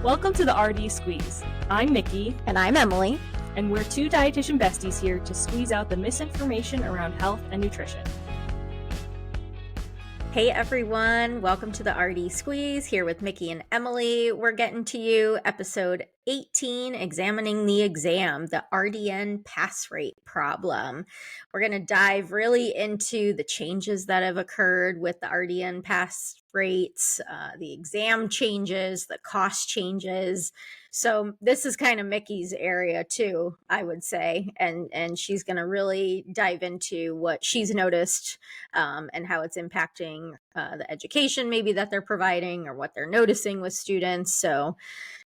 Welcome to the RD Squeeze. I'm Micki. And I'm Emily. And we're two dietitian besties here to squeeze out the misinformation around health and nutrition. Hey everyone, welcome to the RD Squeeze here with Micki and Emily. We're getting to you episode 18, examining the exam, the RDN pass rate problem. We're going to dive really into the changes that have occurred with the RDN pass rates, the exam changes, the cost changes. So this is kind of Micki's area too, I would say, and she's going to really dive into what she's noticed and how it's impacting the education maybe that they're providing or what they're noticing with students. So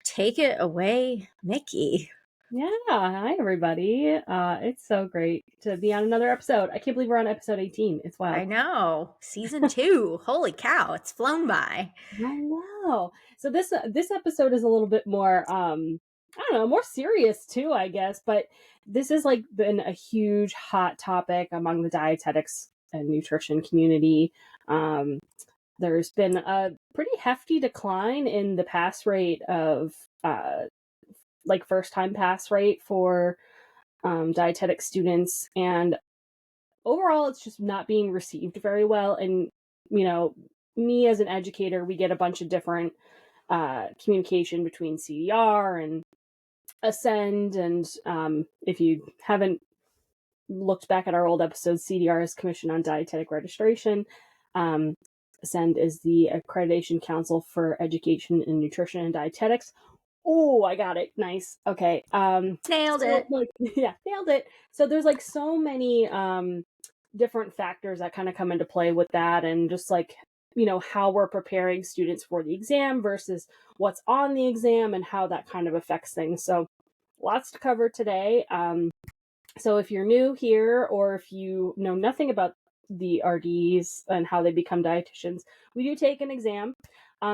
take it away, Micki. Yeah, hi everybody. It's so great to be on another episode. I can't believe we're on episode 18. It's wild. I know. Season 2. Holy cow, it's flown by. I know. So this episode is a little bit more I don't know, more serious too, I guess, but this has like been a huge hot topic among the dietetics and nutrition community. There's been a pretty hefty decline in the pass rate of like first time pass rate for dietetic students, and overall it's just not being received very well. And you know, me as an educator, we get a bunch of different communication between CDR and Ascend, and if you haven't looked back at our old episodes, CDR is Commission on Dietetic Registration. Ascend is the Accreditation Council for Education in Nutrition and Dietetics. Oh, I got it. Nice. Okay. Nailed it. Yeah, nailed it. So there's like so many different factors that kind of come into play with that, and just like, you know, how we're preparing students for the exam versus what's on the exam and how that kind of affects things. So lots to cover today. So if you're new here, or if you know nothing about the RDs and how they become dietitians, we do take an exam.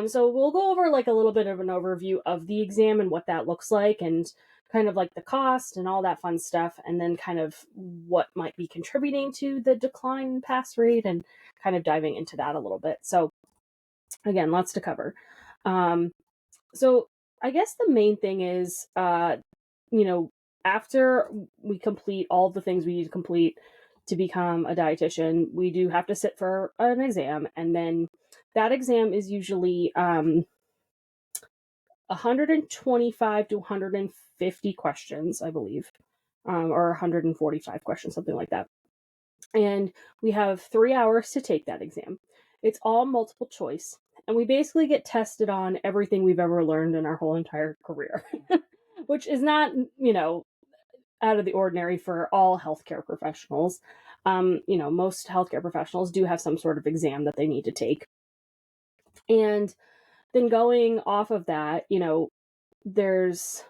So we'll go over like a little bit of an overview of the exam and what that looks like, and kind of like the cost and all that fun stuff, and then kind of what might be contributing to the decline in pass rate, and kind of diving into that a little bit. So again, lots to cover. So I guess the main thing is, you know, after we complete all the things we need to complete to become a dietitian, we do have to sit for an exam, and then that exam is usually 125 to 150 questions, I believe, or 145 questions, something like that. And we have 3 hours to take that exam. It's all multiple choice, and we basically get tested on everything we've ever learned in our whole entire career, which is not, you know, out of the ordinary for all healthcare professionals. You know, most healthcare professionals do have some sort of exam that they need to take. And then going off of that, you know, there's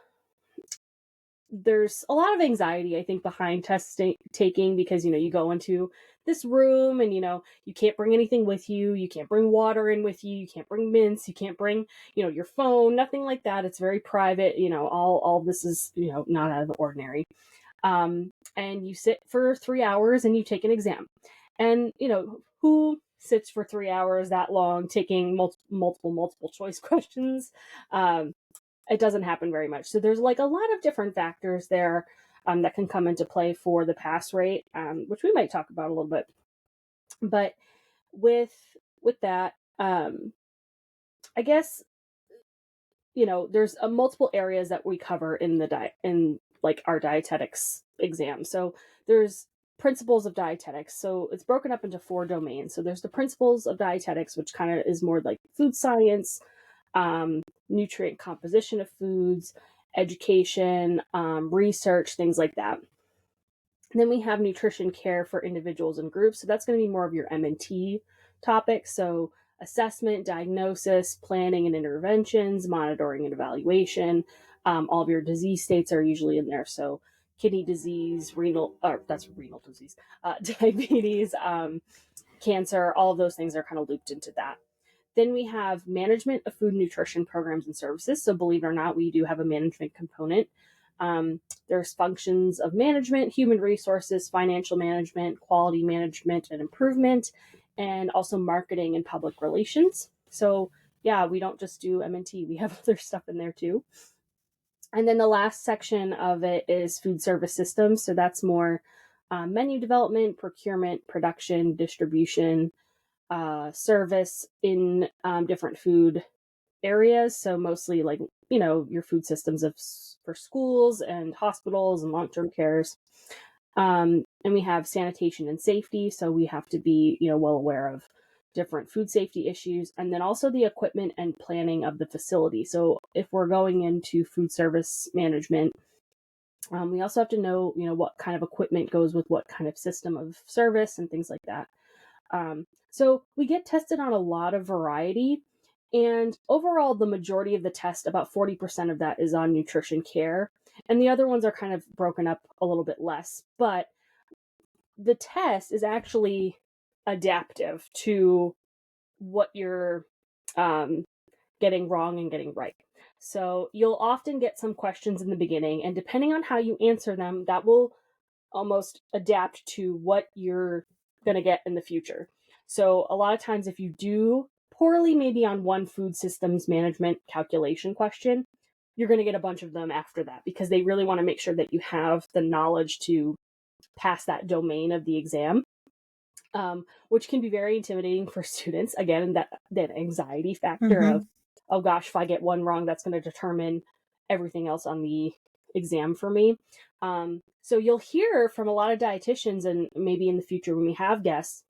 a lot of anxiety, I think, behind test taking, because, you know, you go into this room and, you know, you can't bring anything with you. You can't bring water in with you. You can't bring mints. You can't bring, you know, your phone, nothing like that. It's very private. You know, all this is, you know, not out of the ordinary. And you sit for 3 hours and you take an exam. And, you know, who sits for 3 hours that long taking multiple choice questions? It doesn't happen very much. So there's like a lot of different factors there that can come into play for the pass rate, which we might talk about a little bit. But with that, I guess, you know, there's multiple areas that we cover in in like our dietetics exam. So there's principles of dietetics. So it's broken up into 4 domains. So there's the principles of dietetics, which kind of is more like food science, nutrient composition of foods, education, research, things like that. And then we have nutrition care for individuals and groups. So that's going to be more of your M&T topics. So assessment, diagnosis, planning and interventions, monitoring and evaluation. All of your disease states are usually in there. So kidney disease, that's renal disease, diabetes, cancer, all of those things are kind of looped into that. Then we have management of food and nutrition programs and services. So believe it or not, we do have a management component. There's functions of management, human resources, financial management, quality management and improvement, and also marketing and public relations. So yeah, we don't just do M&T, we have other stuff in there too. And then the last section of it is food service systems. So that's more menu development, procurement, production, distribution, service in different food areas. So mostly like, your food systems for schools and hospitals and long-term cares. And we have sanitation and safety. So we have to be, well aware of different food safety issues, and then also the equipment and planning of the facility. So if we're going into food service management, we also have to know, what kind of equipment goes with what kind of system of service and things like that. So we get tested on a lot of variety. And overall, the majority of the test, about 40% of that is on nutrition care. And the other ones are kind of broken up a little bit less. But the test is actually adaptive to what you're getting wrong and getting right. So you'll often get some questions in the beginning, and depending on how you answer them, that will almost adapt to what you're going to get in the future. So a lot of times, if you do poorly maybe on one food systems management calculation question, you're going to get a bunch of them after that, because they really want to make sure that you have the knowledge to pass that domain of the exam, which can be very intimidating for students. Again, that anxiety factor of, oh gosh, if I get one wrong, that's going to determine everything else on the exam for me. So you'll hear from a lot of dietitians, and maybe in the future when we have guests,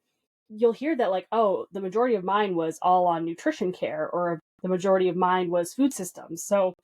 you'll hear that like, oh, the majority of mine was all on nutrition care, or the majority of mine was food systems. So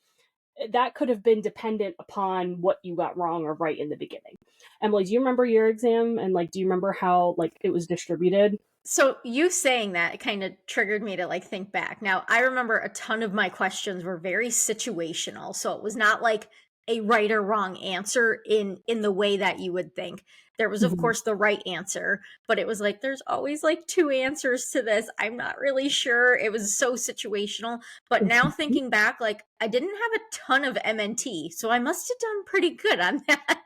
that could have been dependent upon what you got wrong or right in the beginning. Emily, do you remember your exam, and like, do you remember how like it was distributed? So you saying that kind of triggered me to like think back. Now, I remember a ton of my questions were very situational. So it was not like a right or wrong answer in the way that you would think. There was of course the right answer, but it was like there's always like two answers to this. I'm not really sure. It was so situational. But now thinking back, like I didn't have a ton of MNT, so I must have done pretty good on that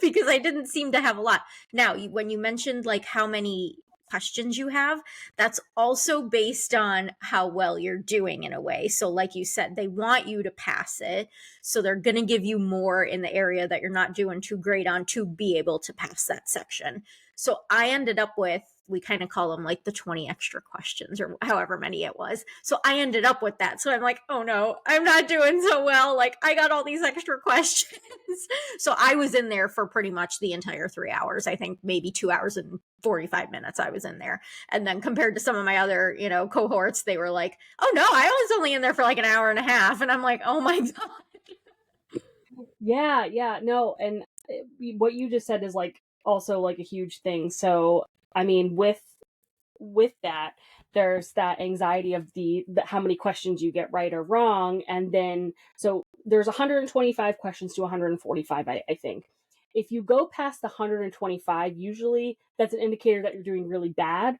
because I didn't seem to have a lot. Now, when you mentioned like how many questions you have, that's also based on how well you're doing in a way. So like you said, they want you to pass it. So they're going to give you more in the area that you're not doing too great on to be able to pass that section. So I ended up with, we kind of call them like the 20 extra questions or however many it was. So I ended up with that. So I'm like, oh no, I'm not doing so well. Like I got all these extra questions. So I was in there for pretty much the entire 3 hours. I think maybe 2 hours and 45 minutes I was in there. And then compared to some of my other, cohorts, they were like, oh no, I was only in there for like an hour and a half. And I'm like, oh my God. Yeah, no. And what you just said is like also like a huge thing. So, I mean, with that, there's that anxiety of the how many questions you get right or wrong. And then, so there's 125 questions to 145, I think. If you go past the 125, usually that's an indicator that you're doing really bad,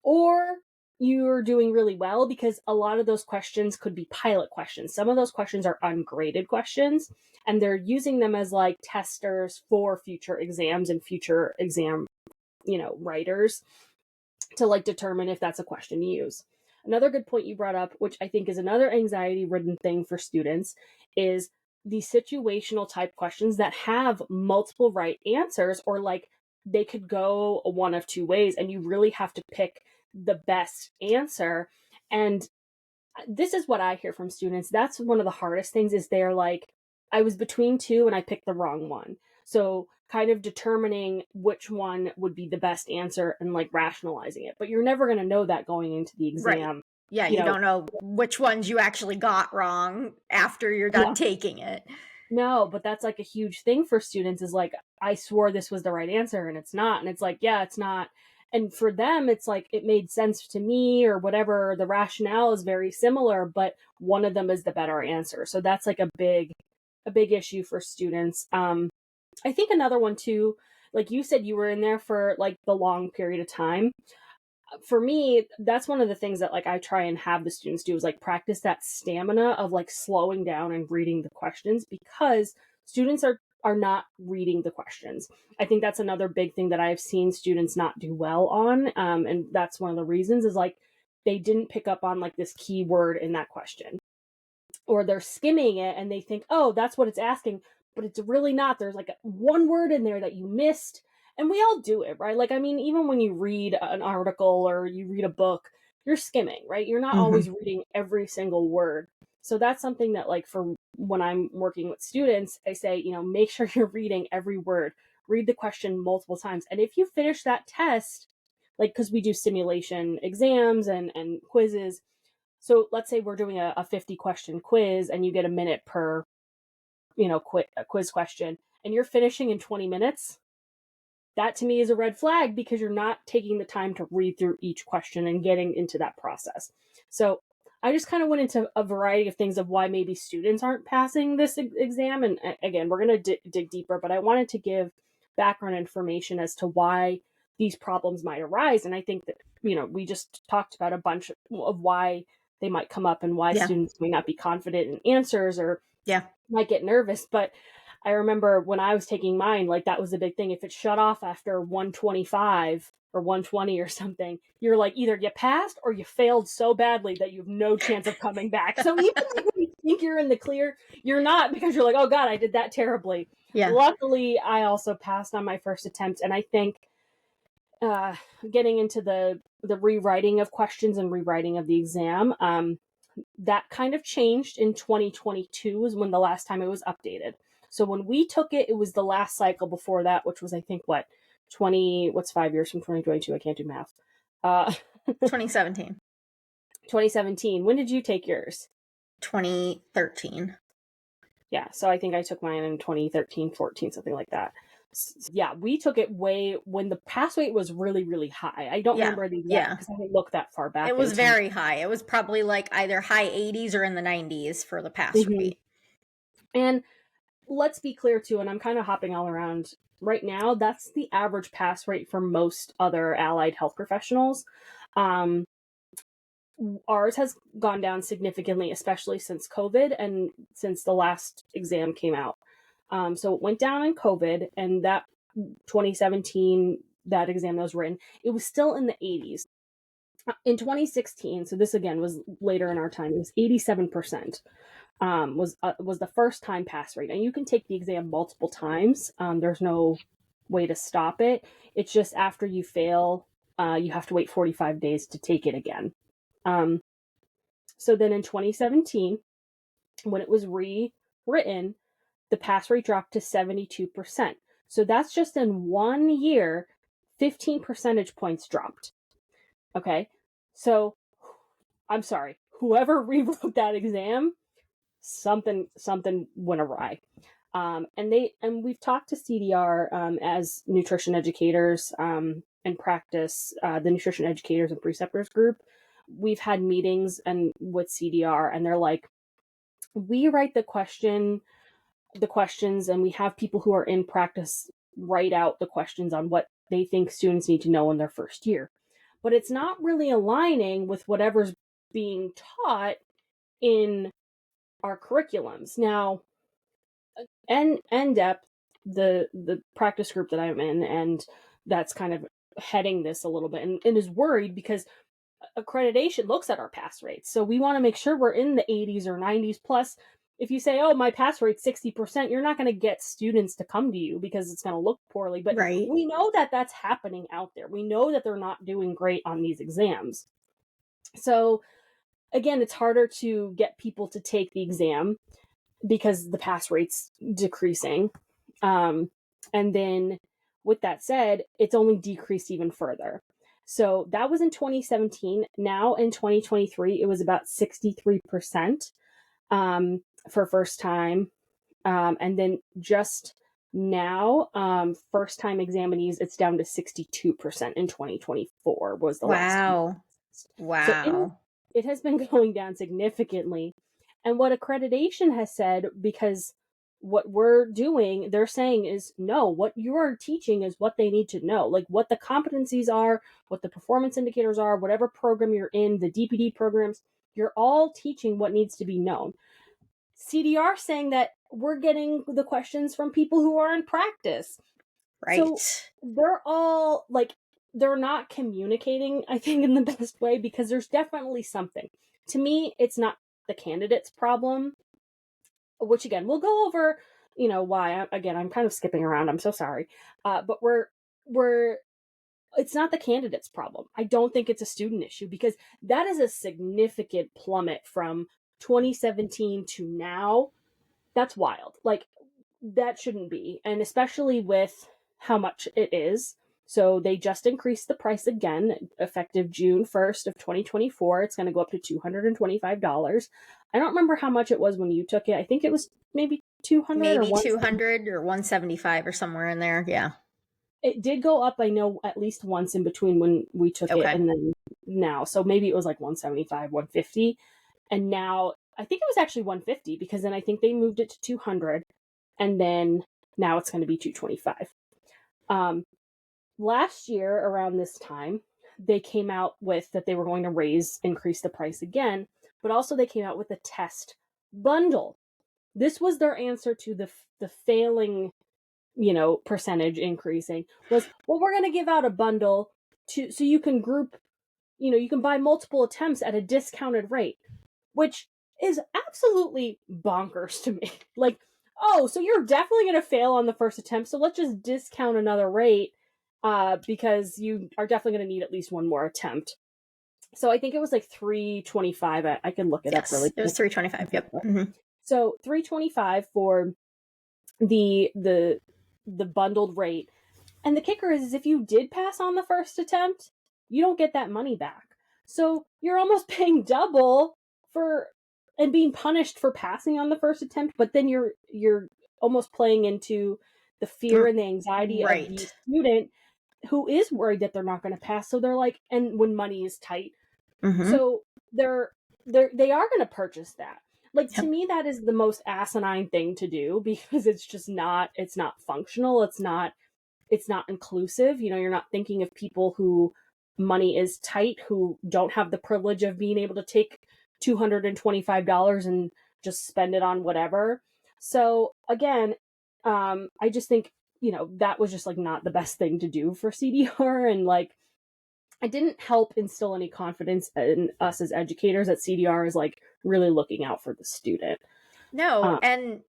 or you're doing really well, because a lot of those questions could be pilot questions. Some of those questions are ungraded questions, and they're using them as like testers for future exams and future exam, writers, to like determine if that's a question to use. Another good point you brought up, which I think is another anxiety ridden thing for students, is the situational type questions that have multiple right answers, or like they could go one of two ways, and you really have to pick the best answer. And this is what I hear from students. That's one of the hardest things, is they're like, I was between two and I picked the wrong one. So kind of determining which one would be the best answer and like rationalizing it. But you're never going to know that going into the exam. Right. Yeah, you don't know which ones you actually got wrong after you're done taking it. No, but that's like a huge thing for students, is like, I swore this was the right answer and it's not. And it's like, yeah, it's not. And for them, it's like, it made sense to me or whatever. The rationale is very similar, but one of them is the better answer. So that's like a big issue for students. I think another one too, like you said, you were in there for like the long period of time. For me, that's one of the things that like I try and have the students do, is like practice that stamina of like slowing down and reading the questions, because students are not reading the questions. I think that's another big thing that I've seen students not do well on, and that's one of the reasons, is like they didn't pick up on like this key word in that question, or they're skimming it and they think, oh, that's what it's asking, but it's really not. There's like one word in there that you missed. And we all do it, right? Like, I mean, even when you read an article or you read a book, you're skimming, right? You're not always reading every single word. So that's something that, like, for when I'm working with students, I say, you know, make sure you're reading every word, read the question multiple times. And if you finish that test, like, because we do simulation exams and quizzes. So let's say we're doing a 50 question quiz and you get a minute per, you know, quiz question, and you're finishing in 20 minutes. That to me is a red flag, because you're not taking the time to read through each question and getting into that process. So I just kind of went into a variety of things of why maybe students aren't passing this exam. And again, we're going to dig deeper, but I wanted to give background information as to why these problems might arise. And I think that, you know, we just talked about a bunch of why they might come up and why students may not be confident in answers or might get nervous. But I remember when I was taking mine, like, that was the big thing. If it shut off after 125 or 120 or something, you're like, either you passed or you failed so badly that you have no chance of coming back. So even when you think you're in the clear, you're not, because you're like, oh God, I did that terribly. Luckily, I also passed on my first attempt. And I think getting into the rewriting of questions and rewriting of the exam, that kind of changed in 2022 was when the last time it was updated. So when we took it, it was the last cycle before that, which was, I think, what's 5 years from 2022? I can't do math. 2017. 2017. When did you take yours? 2013. Yeah, so I think I took mine in 2013, 14, something like that. Yeah, we took it when the pass rate was really, really high. I don't remember the exact, because I didn't look that far back. It was very high. It was probably like either high 80s or in the 90s for the pass rate. And let's be clear too, and I'm kind of hopping all around right now, that's the average pass rate for most other allied health professionals. Ours has gone down significantly, especially since COVID and since the last exam came out. So it went down in COVID, and that 2017, that exam that was written, it was still in the 80s. In 2016, so this again was later in our time, it was 87%. Was the first time pass rate. And you can take the exam multiple times. There's no way to stop it. It's just after you fail, you have to wait 45 days to take it again. So then in 2017, when it was rewritten, the pass rate dropped to 72%. So that's just in 1 year, 15 percentage points dropped. Okay. So I'm sorry, whoever rewrote that exam, something went awry. And we've talked to CDR as nutrition educators and practice, the nutrition educators and preceptors group. We've had meetings and with CDR, and they're like, we write the questions, and we have people who are in practice write out the questions on what they think students need to know in their first year. But it's not really aligning with whatever's being taught in our curriculums. Now, NDEP, the practice group that I'm in, and that's kind of heading this a little bit, and is worried because accreditation looks at our pass rates. So we want to make sure we're in the 80s or 90s. Plus, if you say, oh, my pass rate's 60%, you're not going to get students to come to you because it's going to look poorly. But we know that that's happening out there. We know that they're not doing great on these exams. So again, it's harder to get people to take the exam because the pass rate's decreasing. And then with that said, it's only decreased even further. So that was in 2017. Now in 2023, it was about 63% for first time. And then just now, first time examinees, it's down to 62% in 2024 was the last. Wow. So it has been going down significantly. And what accreditation has said, because what we're doing, they're saying is, no, what you're teaching is what they need to know. Like what the competencies are, what the performance indicators are, whatever program you're in, the DPD programs, you're all teaching what needs to be known. CDR saying that we're getting the questions from people who are in practice. Right. So they're all like, they're not communicating, I think, in the best way, because there's definitely something. To me, it's not the candidate's problem, which again, we'll go over, why. Again, I'm kind of skipping around. I'm so sorry. But we're it's not the candidate's problem. I don't think it's a student issue, because that is a significant plummet from 2017 to now. That's wild. Like, that shouldn't be. And especially with how much it is. So they just increased the price again, effective June 1st of 2024. It's going to go up to $225. I don't remember how much it was when you took it. I think it was maybe 200 or Maybe 1. 200 or 175 or somewhere in there. Yeah. It did go up, I know, at least once in between when we took it Okay. and then now. So maybe it was like 175, 150. And now I think it was actually 150, because then I think they moved it to 200, and then now it's going to be 225. Last year around this time, they came out with that they were going to increase the price again, but also they came out with a test bundle. This was their answer to the failing, percentage increasing, was, well, we're going to give out a bundle so you can group, you can buy multiple attempts at a discounted rate, which is absolutely bonkers to me. Like, oh, so you're definitely going to fail on the first attempt, so let's just discount another rate, because you are definitely going to need at least one more attempt. So I think it was like $325. I can look it up really quick. It was $325. Yep. Mm-hmm. So $325 for the bundled rate. And the kicker is if you did pass on the first attempt, you don't get that money back. So you're almost paying double and being punished for passing on the first attempt, but then you're almost playing into the fear and the anxiety of the student who is worried that they're not going to pass. So they're like, and when money is tight, so they are going to purchase that. Like, to me, that is the most asinine thing to do, because it's just it's not functional. It's not inclusive. You're not thinking of people who money is tight, who don't have the privilege of being able to take $225 and just spend it on whatever. So again, I just think, that was just like not the best thing to do for CDR. And like, it didn't help instill any confidence in us as educators that CDR is like really looking out for the student. No. And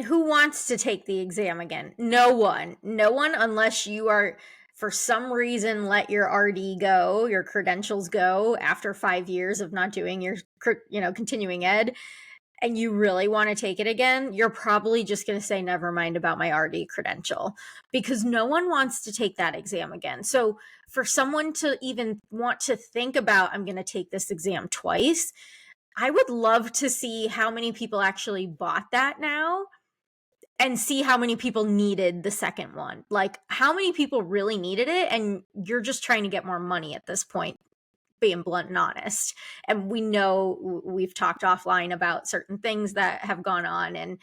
who wants to take the exam again? No one, unless you are, for some reason, let your RD go, your credentials go after 5 years of not doing your, continuing ed, and you really want to take it again. You're probably just going to say, never mind about my RD credential, because no one wants to take that exam again. So for someone to even want to think about, I'm going to take this exam twice, I would love to see how many people actually bought that now, and see how many people needed the second one. Like, how many people really needed it, and you're just trying to get more money at this point, being blunt and honest. And we know, we've talked offline about certain things that have gone on, and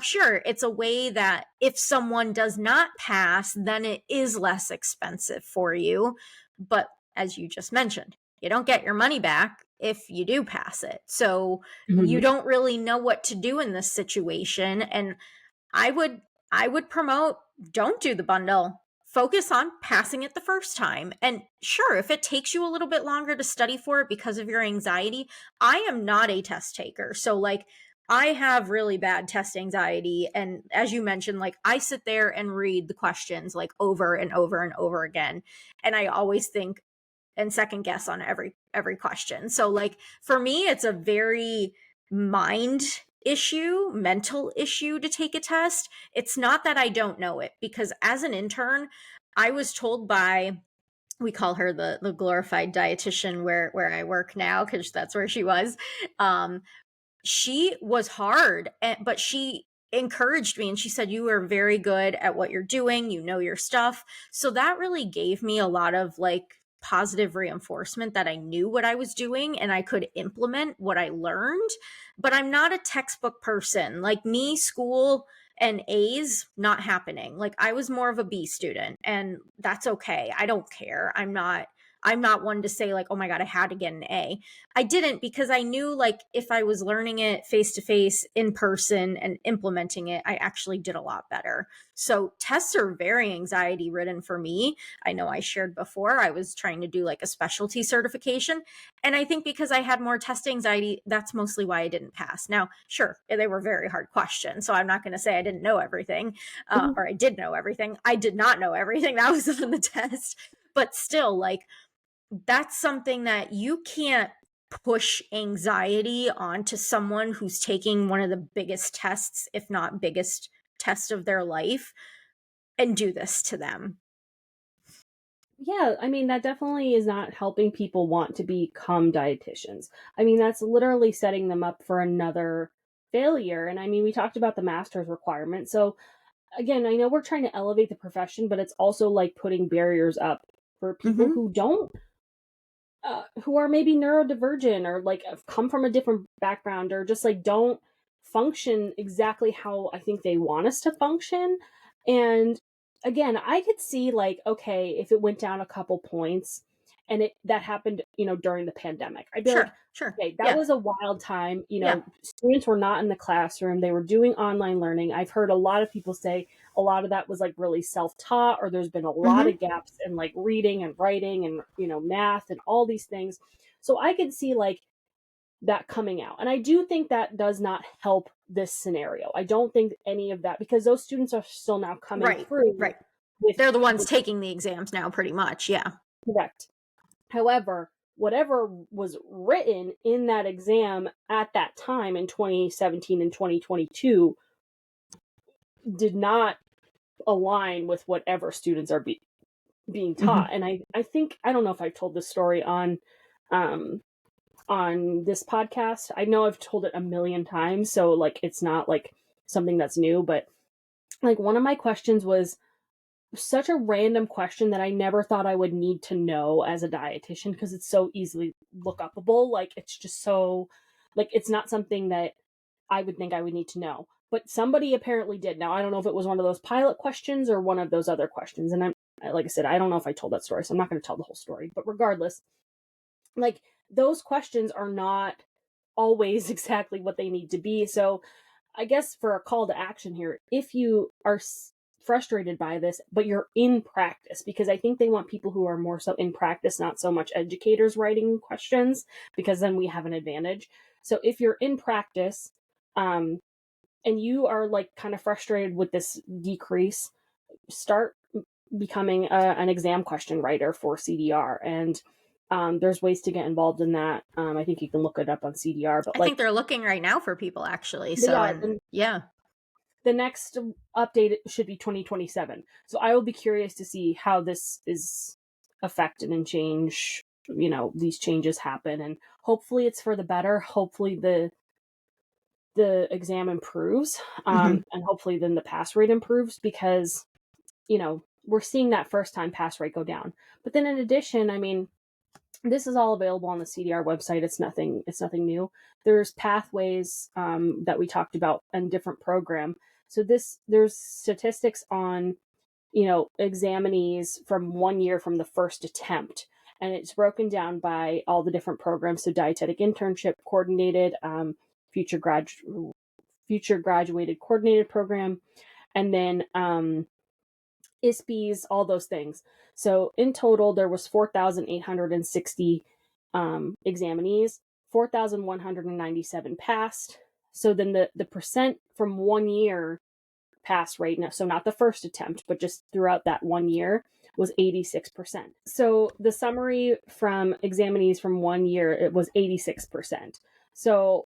sure, it's a way that if someone does not pass, then it is less expensive for you. But as you just mentioned, you don't get your money back if you do pass it. So you don't really know what to do in this situation. And I would promote, don't do the bundle. Focus on passing it the first time. And sure, if it takes you a little bit longer to study for it because of your anxiety, I am not a test taker. So like, I have really bad test anxiety. And as you mentioned, like, I sit there and read the questions like over and over and over again. And I always think and second guess on every question. So like, for me, it's a very mental issue to take a test. It's not that I don't know it, because as an intern, I was told by, we call her the glorified dietitian where I work now, because that's where she was. She was hard, but she encouraged me, and she said, you are very good at what you're doing. You know your stuff. So that really gave me a lot of like positive reinforcement that I knew what I was doing and I could implement what I learned. But I'm not a textbook person. Like me, school and A's not happening. Like, I was more of a B student, and that's okay. I don't care. I'm not I'm not one to say like, oh my God, I had to get an A. I didn't, because I knew like if I was learning it face to face in person and implementing it, I actually did a lot better. So tests are very anxiety ridden for me. I know I shared before, I was trying to do like a specialty certification. And I think because I had more test anxiety, that's mostly why I didn't pass. Now, sure, they were very hard questions. So I'm not going to say I didn't know everything, or I did know everything. I did not know everything that was on the test. But still, like, that's something that you can't push anxiety onto someone who's taking one of the biggest tests, if not biggest test of their life, and do this to them. Yeah, I mean, that definitely is not helping people want to become dietitians. I mean, that's literally setting them up for another failure. And I mean, we talked about the master's requirement. So, again, I know we're trying to elevate the profession, but it's also like putting barriers up for people who don't, who are maybe neurodivergent or like have come from a different background or just like don't function exactly how I think they want us to function. And again, I could see like, okay, if it went down a couple points and that happened, during the pandemic, I'd be like, Sure, sure. okay, that Yeah, was a wild time. yeah. Students were not in the classroom, they were doing online learning. I've heard a lot of people say a lot of that was like really self-taught, or there's been a lot Mm-hmm. of gaps in like reading and writing and math and all these things. So I could see like that coming out, and I do think that does not help this scenario. I don't think any of that, because those students are still now coming Right, through right. with They're the ones taking the exams now, pretty much. Yeah. correct. However, whatever was written in that exam at that time in 2017 and 2022 did not align with whatever students are being taught. And I think, I don't know if I've told this story um on this podcast. I know I've told it a million times, so like it's not like something that's new, but like one of my questions was such a random question that I never thought I would need to know as a dietitian, because it's so easily look upable. Like it's just so, like, it's not something that I would think I would need to know. But somebody apparently did. Now I don't know if it was one of those pilot questions or one of those other questions. And like I said, I don't know if I told that story, so I'm not going to tell the whole story. But regardless, like those questions are not always exactly what they need to be. So I guess for a call to action here, if you are frustrated by this, but you're in practice, because I think they want people who are more so in practice, not so much educators writing questions, because then we have an advantage. So if you're in practice, and you are like kind of frustrated with this decrease, start becoming an exam question writer for CDR. And there's ways to get involved in that. I think you can look it up on CDR, but I like think they're looking right now for people, actually. they So, are. and yeah. The next update should be 2027. So I will be curious to see how this is affected and change. These changes happen, and hopefully it's for the better. Hopefully the exam improves, Mm-hmm. and hopefully then the pass rate improves, because we're seeing that first time pass rate go down. But then in addition, I mean, this is all available on the CDR website. It's nothing new. There's pathways that we talked about in different program. So there's statistics on examinees from 1 year from the first attempt, and it's broken down by all the different programs. So dietetic internship coordinated, future grad future graduated coordinated program, and then ISPs, all those things. So in total, there was 4,860 examinees, 4,197 passed. So then the percent from 1 year pass rate, so not the first attempt, but just throughout that 1 year, was 86%. So the summary from examinees from 1 year, it was 86%. So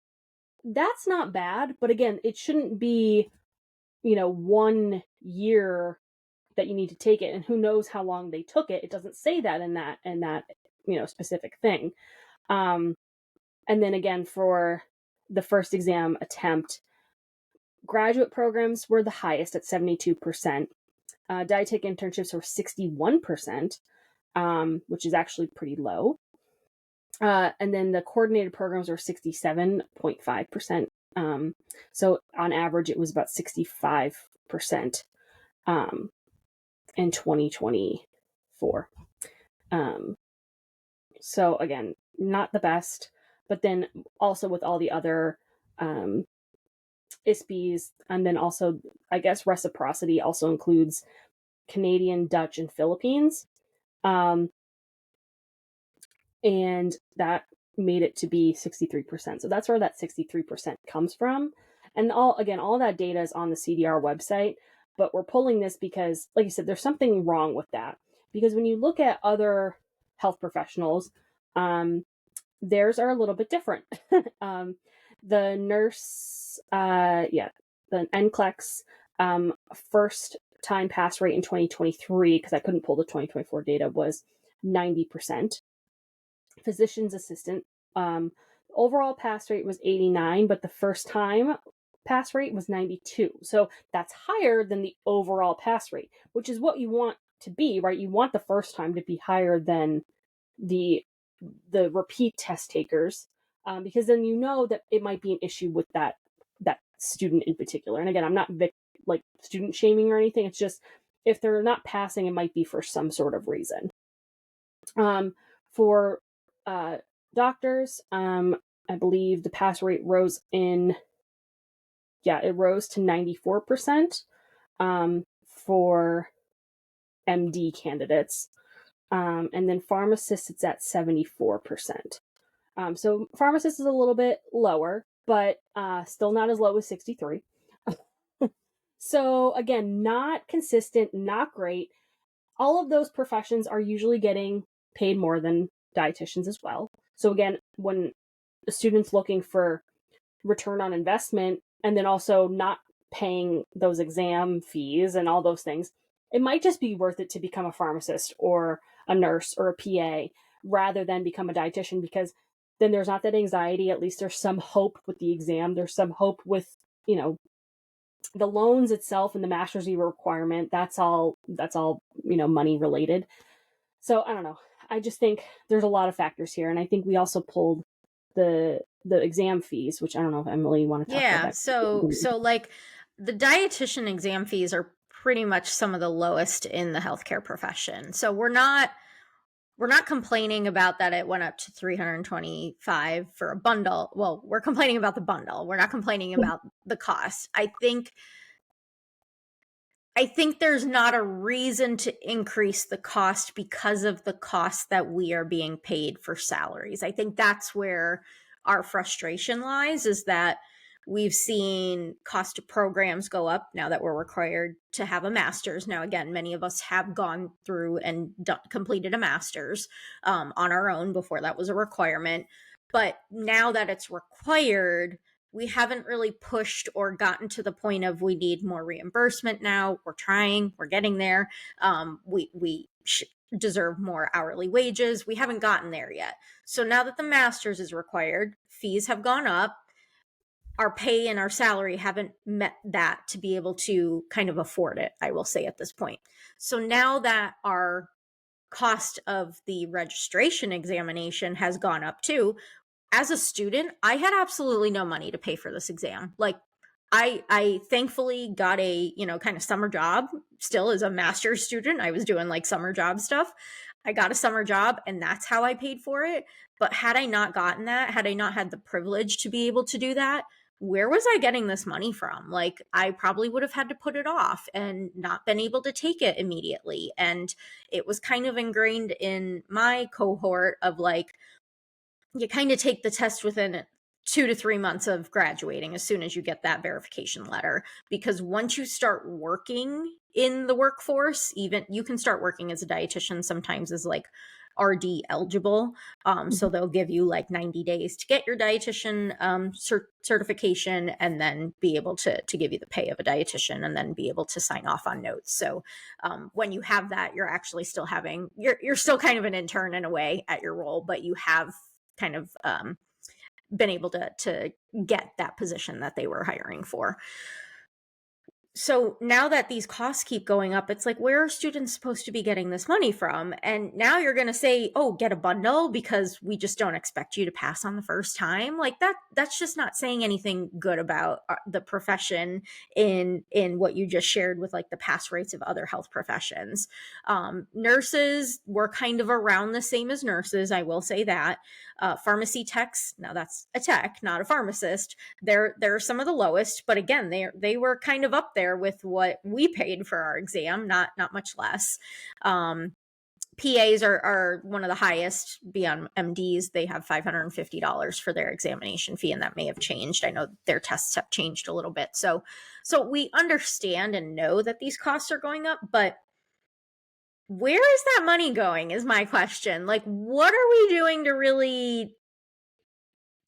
that's not bad, but again, it shouldn't be 1 year that you need to take it, and who knows how long they took it. It doesn't say that in that specific thing. And then again, for the first exam attempt, graduate programs were the highest at 72%. Dietetic internships were 61%, which is actually pretty low. And then the coordinated programs were 67.5%. So on average, it was about 65% in 2024. So again, not the best. But then also with all the other ISPs, and then also, I guess, reciprocity also includes Canadian, Dutch, and Philippines. Um, and that made it to be 63%. So that's where that 63% comes from. And all that data is on the CDR website, but we're pulling this because, like you said, there's something wrong with that. Because when you look at other health professionals, theirs are a little bit different. The nurse, the NCLEX first time pass rate in 2023, because I couldn't pull the 2024 data, was 90%. Physician's assistant, overall pass rate was 89, but the first time pass rate was 92. So that's higher than the overall pass rate, which is what you want to be, right? You want the first time to be higher than the repeat test takers, because then you know that it might be an issue with that student in particular. And again, I'm not like student shaming or anything. It's just if they're not passing, it might be for some sort of reason. For doctors, I believe the pass rate rose to 94% for MD candidates. And then pharmacists, it's at 74%. So pharmacists is a little bit lower, but still not as low as 63. So again, not consistent, not great. All of those professions are usually getting paid more than dietitians as well. So again, when a student's looking for return on investment and then also not paying those exam fees and all those things, it might just be worth it to become a pharmacist or a nurse or a PA rather than become a dietitian, because then there's not that anxiety. At least there's some hope with the exam. There's some hope with, the loans itself and the master's requirement. That's all, money related. So I don't know. I just think there's a lot of factors here. And I think we also pulled the exam fees, which I don't know if Emily, you want to talk about that. So like the dietitian exam fees are pretty much some of the lowest in the healthcare profession. So we're not complaining about that it went up to $325 for a bundle. Well, we're complaining about the bundle. We're not complaining about the cost. I think there's not a reason to increase the cost because of the cost that we are being paid for salaries. I think that's where our frustration lies, is that we've seen cost of programs go up now that we're required to have a master's. Now, again, many of us have gone through and completed a master's on our own. Before that was a requirement. But now that it's required, we haven't really pushed or gotten to the point of we need more reimbursement now. We're trying, we're getting there. We deserve more hourly wages. We haven't gotten there yet. So now that the master's is required, fees have gone up. Our pay and our salary haven't met that to be able to kind of afford it, I will say, at this point. So now that our cost of the registration examination has gone up too, as a student, I had absolutely no money to pay for this exam. Like, I thankfully got a, kind of summer job. Still, as a master's student, I was doing like summer job stuff. I got a summer job and that's how I paid for it. But had I not gotten that, had I not had the privilege to be able to do that, where was I getting this money from? Like, I probably would have had to put it off and not been able to take it immediately. And it was kind of ingrained in my cohort of like, you kind of take the test within 2 to 3 months of graduating as soon as you get that verification letter. Because once you start working in the workforce, even you can start working as a dietitian sometimes as like RD eligible. So they'll give you like 90 days to get your dietitian certification and then be able to give you the pay of a dietitian and then be able to sign off on notes. So when you have that, you're actually still you're still kind of an intern in a way at your role, but you have kind of been able to get that position that they were hiring for. So now that these costs keep going up, it's like, where are students supposed to be getting this money from? And now you're going to say, oh, get a bundle because we just don't expect you to pass on the first time. Like that's just not saying anything good about the profession in what you just shared with like the pass rates of other health professions. Nurses were kind of around the same as nurses. I will say that. Pharmacy techs, now that's a tech, not a pharmacist. They're some of the lowest, but again, they were kind of up there with what we paid for our exam, not much less. PAs are one of the highest beyond MDs. They have $550 for their examination fee, and that may have changed. I know their tests have changed a little bit. So we understand and know that these costs are going up, but where is that money going is my question. Like, what are we doing to really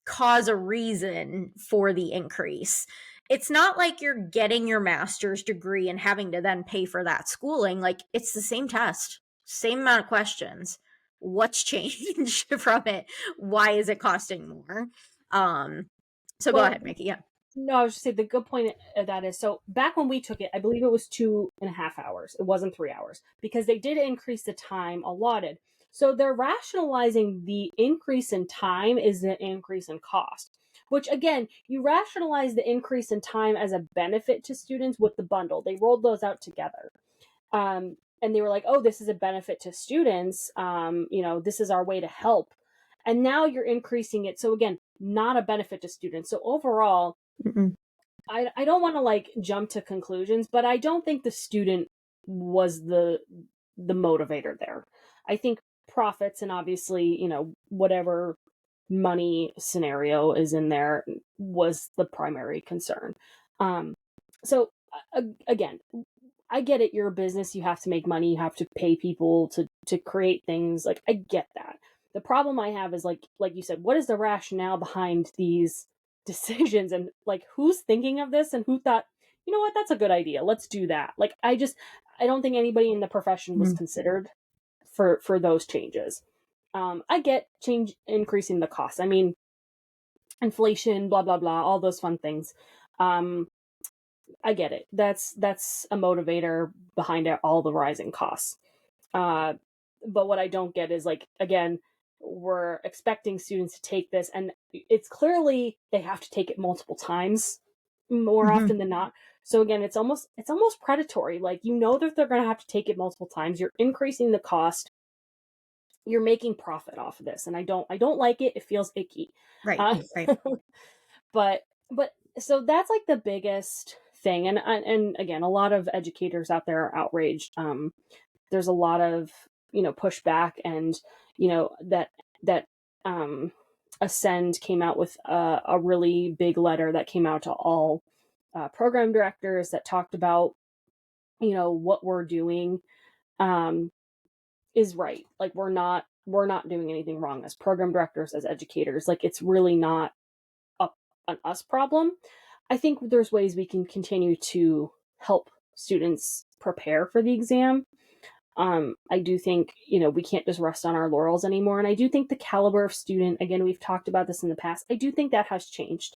cause a reason for the increase? It's not like you're getting your master's degree and having to then pay for that schooling. Like, it's the same test, same amount of questions. What's changed from it? Why is it costing more? So go ahead, Micki. Yeah. No, I was just saying the good point of that is, so back when we took it, I believe it was 2.5 hours. It wasn't 3 hours because they did increase the time allotted. So they're rationalizing the increase in time is the increase in cost, which again, you rationalize the increase in time as a benefit to students with the bundle. They rolled those out together. And they were like, oh, this is a benefit to students. This is our way to help. And now you're increasing it. So again, not a benefit to students. So overall, I don't want to like jump to conclusions, but I don't think the student was the motivator there. I think profits and obviously, whatever money scenario is in there was the primary concern. So again, I get it. You're a business. You have to make money. You have to pay people to create things. Like, I get that. The problem I have is like you said, what is the rationale behind these decisions, and like who's thinking of this and who thought, you know what, that's a good idea. Let's do that. Like, I don't think anybody in the profession was considered for those changes. I get increasing the cost. I mean, inflation, blah blah blah, all those fun things. I get it. That's a motivator behind all the rising costs. But what I don't get is, like, again, we're expecting students to take this, and it's clearly they have to take it multiple times, more often than not. So again, it's almost predatory. Like, that they're going to have to take it multiple times. You're increasing the cost. You're making profit off of this, and I don't like it. It feels icky. Right. But so that's like the biggest thing, and again, a lot of educators out there are outraged. There's a lot of pushback, and that Ascend came out with a really big letter that came out to all program directors that talked about what we're doing is right. Like, we're not doing anything wrong as program directors, as educators. Like, it's really not an us problem. I think there's ways we can continue to help students prepare for the exam. I do think, we can't just rest on our laurels anymore. And I do think the caliber of student, again, we've talked about this in the past, I do think that has changed.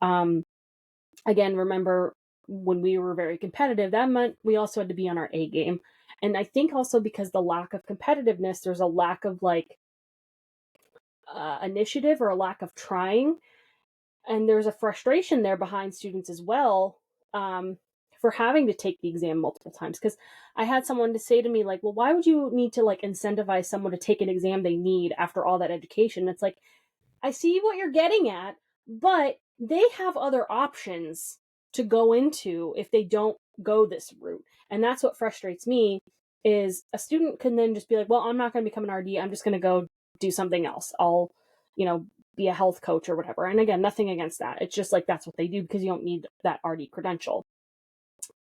Again, remember when we were very competitive, that meant we also had to be on our A game. And I think also because the lack of competitiveness, there's a lack of initiative or a lack of trying. And there's a frustration there behind students as well, for having to take the exam multiple times. Because I had someone to say to me, like, well, why would you need to incentivize someone to take an exam they need after all that education? It's like, I see what you're getting at, but they have other options to go into if they don't go this route. And that's what frustrates me, is a student can then just be like, well, I'm not going to become an RD. I'm just going to go do something else. I'll, be a health coach or whatever. And again, nothing against that. It's just like, that's what they do because you don't need that RD credential.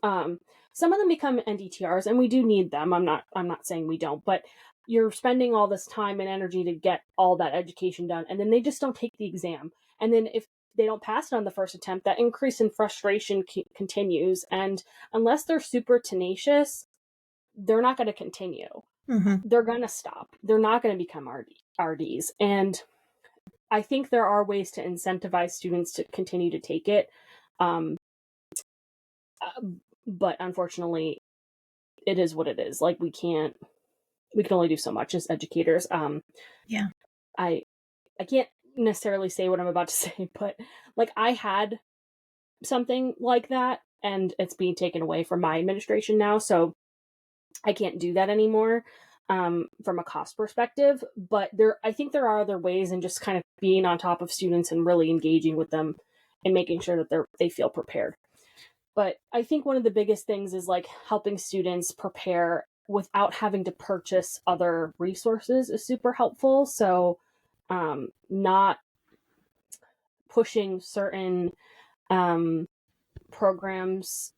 Some of them become NDTRs, and we do need them. I'm not saying we don't, but you're spending all this time and energy to get all that education done, and then they just don't take the exam. And then if they don't pass it on the first attempt, that increase in frustration continues. And unless they're super tenacious, they're not going to continue. They're going to stop. They're not going to become RDs. And I think there are ways to incentivize students to continue to take it. But unfortunately, it is what it is. Like, we can only do so much as educators. Yeah. I I can't necessarily say what I'm about to say, but like I had something like that and it's being taken away from my administration now, so I can't do that anymore from a cost perspective. But I think there are other ways, and just kind of being on top of students and really engaging with them and making sure that they feel prepared. But I think one of the biggest things is like helping students prepare without having to purchase other resources is super helpful. So, not pushing certain programs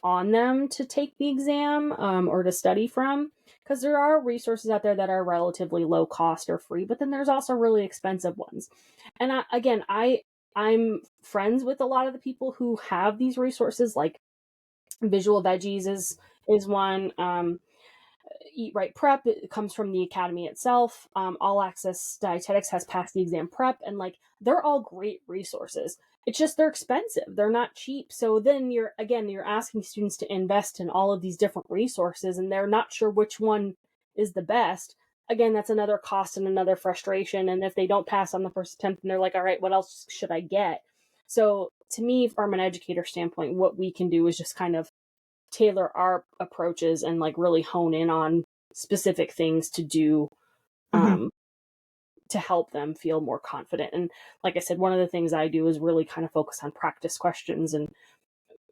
on them to take the exam or to study from, because there are resources out there that are relatively low cost or free, but then there's also really expensive ones. And I'm friends with a lot of the people who have these resources, like Visual Veggies is one. Eat Right Prep, it comes from the academy itself. All Access Dietetics has passed the exam prep, and like they're all great resources. It's just they're expensive. They're not cheap. So then you're asking students to invest in all of these different resources, and they're not sure which one is the best. Again, that's another cost and another frustration. And if they don't pass on the first attempt, and they're like, all right, what else should I get? So to me, from an educator standpoint, what we can do is just kind of tailor our approaches and like really hone in on specific things to do Mm-hmm. um, to help them feel more confident. And like I said, one of the things I do is really kind of focus on practice questions and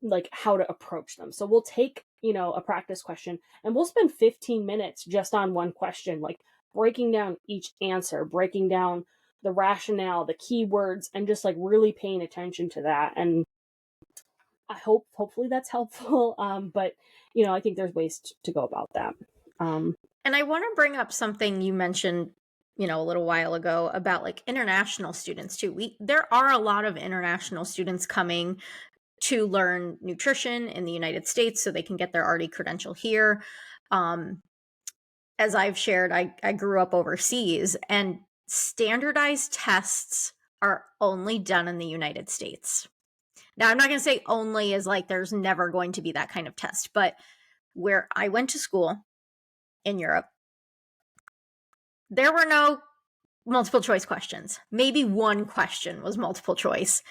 like how to approach them. So we'll take, a practice question and we'll spend 15 minutes just on one question, like breaking down each answer, breaking down the rationale, the keywords, and just like really paying attention to that. And hopefully that's helpful. But I think there's ways to go about that. And I want to bring up something you mentioned, a little while ago about like international students too. There are a lot of international students coming to learn nutrition in the United States so they can get their RD credential here. As I've shared, I grew up overseas, and standardized tests are only done in the United States. Now, I'm not going to say only as like there's never going to be that kind of test, but where I went to school in Europe, there were no multiple choice questions. Maybe one question was multiple choice.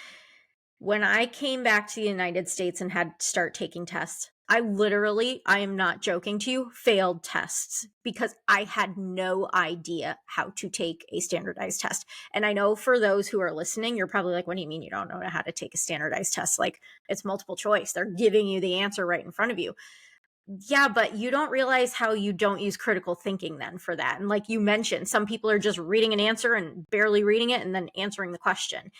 When I came back to the United States and had to start taking tests, I am not joking to you, failed tests because I had no idea how to take a standardized test. And I know for those who are listening, you're probably like, what do you mean you don't know how to take a standardized test? Like, it's multiple choice. They're giving you the answer right in front of you. Yeah, but you don't realize how you don't use critical thinking then for that. And like you mentioned, some people are just reading an answer and barely reading it and then answering the question.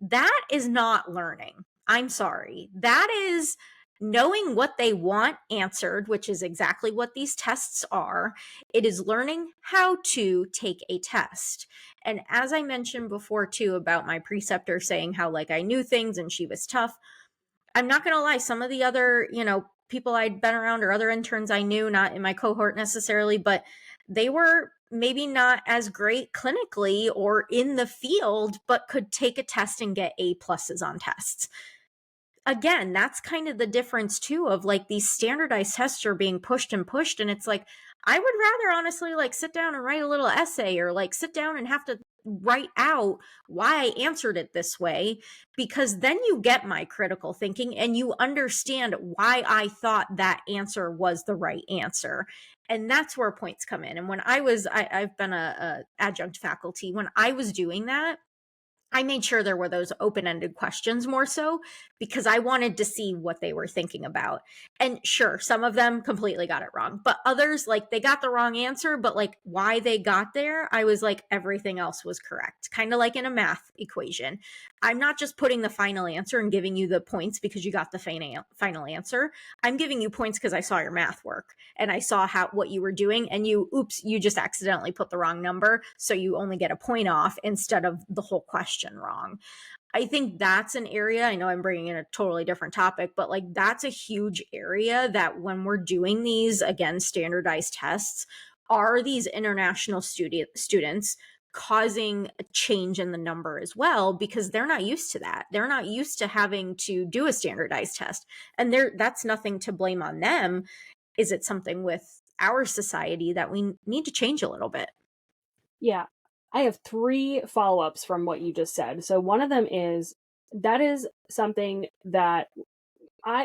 That is not learning. I'm sorry. That is knowing what they want answered, which is exactly what these tests are. It is learning how to take a test. And as I mentioned before, too, about my preceptor saying how like I knew things and she was tough, I'm not going to lie. Some of the other, people I'd been around or other interns I knew, not in my cohort necessarily, but they were maybe not as great clinically or in the field, but could take a test and get A pluses on tests. Again, that's kind of the difference too of like these standardized tests are being pushed and pushed. And it's like, I would rather honestly like sit down and write a little essay or like sit down and have to write out why I answered it this way, because then you get my critical thinking and you understand why I thought that answer was the right answer. And that's where points come in. And when I've been a adjunct faculty, when I was doing that, I made sure there were those open-ended questions more so because I wanted to see what they were thinking about. And sure, some of them completely got it wrong, but others, like they got the wrong answer, but like why they got there, I was like, everything else was correct. Kind of like in a math equation. I'm not just putting the final answer and giving you the points because you got the final answer. I'm giving you points because I saw your math work and I saw what you were doing, and you just accidentally put the wrong number. So you only get a point off instead of the whole question wrong. I think that's an area, I know I'm bringing in a totally different topic, but like that's a huge area that when we're doing these, again, standardized tests, are these international students causing a change in the number as well, because they're not used to that. They're not used to having to do a standardized test. And that's nothing to blame on them. Is it something with our society that we need to change a little bit? Yeah. I have 3 follow-ups from what you just said. So one of them is that is something that